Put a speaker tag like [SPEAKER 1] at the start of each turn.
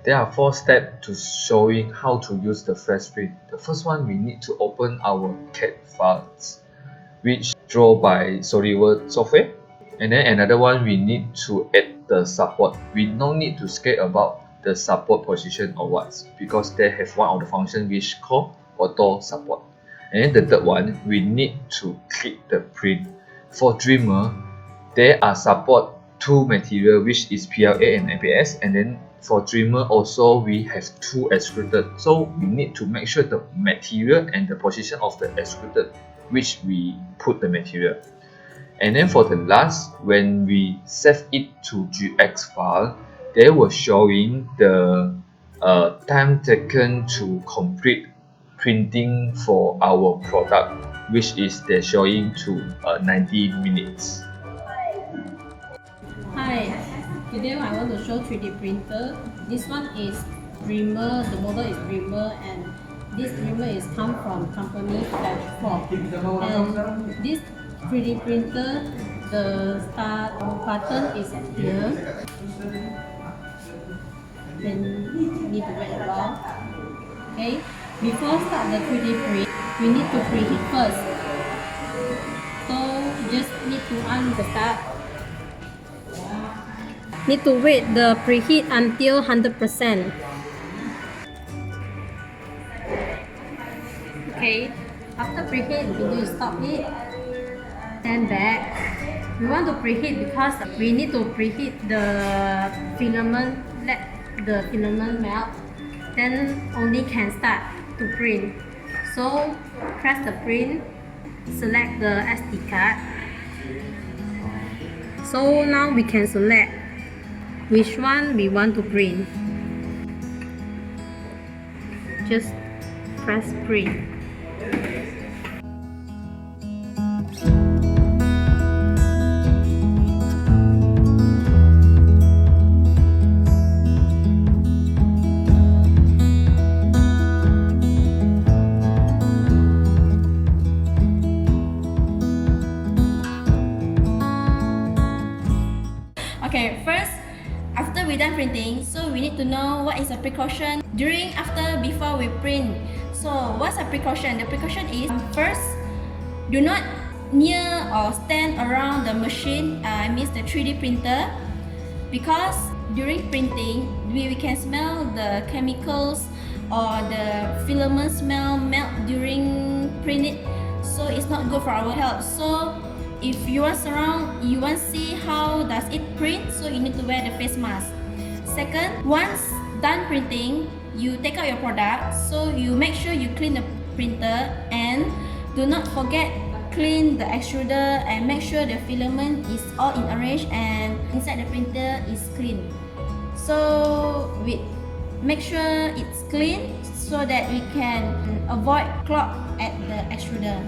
[SPEAKER 1] There are 4 steps to showing how to use the flash print. The first one, we need to open our CAD files, which draw by SolidWorks software. And then another one, we need to add the support. We no need to scale about the support position or what, because they have one of the function which called auto support. And then the third one, we need to click the print. For Dreamer, there are support 2 material, which is PLA and ABS, and then for Dreamer also we have 2 extruded, so we need to make sure the material and the position of the extruded which we put the material. And then for the last, when we save it to GX file, they were showing the time taken to complete printing for our product, which is they're showing to 90 minutes.
[SPEAKER 2] Hi, today I want to show 3D printer. This one is Dreamer, the model is Dreamer, and this Dreamer is come from company Flashform. And this 3D printer, the start button is here. Then need to wait a while. Okay, before start the 3D print, we need to preheat first. So just need to on the start. Need to wait the preheat until 100%. Okay, after preheat, we need to stop it. Then back. We want to preheat because we need to preheat the filament, let the filament melt. Then only can start to print. So press the print, select the SD card. So now we can select which one we want to print. Just press print.
[SPEAKER 3] Okay, first, after we done printing, so we need to know what is a precaution during, after, before we print. So what's a precaution? The precaution is, first, do not near or stand around the machine, means the 3D printer, because during printing, we can smell the chemicals or the filament smell melt during printing, so it's not good for our health. So if you are surround, you want to see how does it print, so you need to wear the face mask. Second, once done printing, you take out your product, so you make sure you clean the printer, and do not forget clean the extruder and make sure the filament is all in arrange and inside the printer is clean. So we make sure it's clean so that we can avoid clog at the extruder.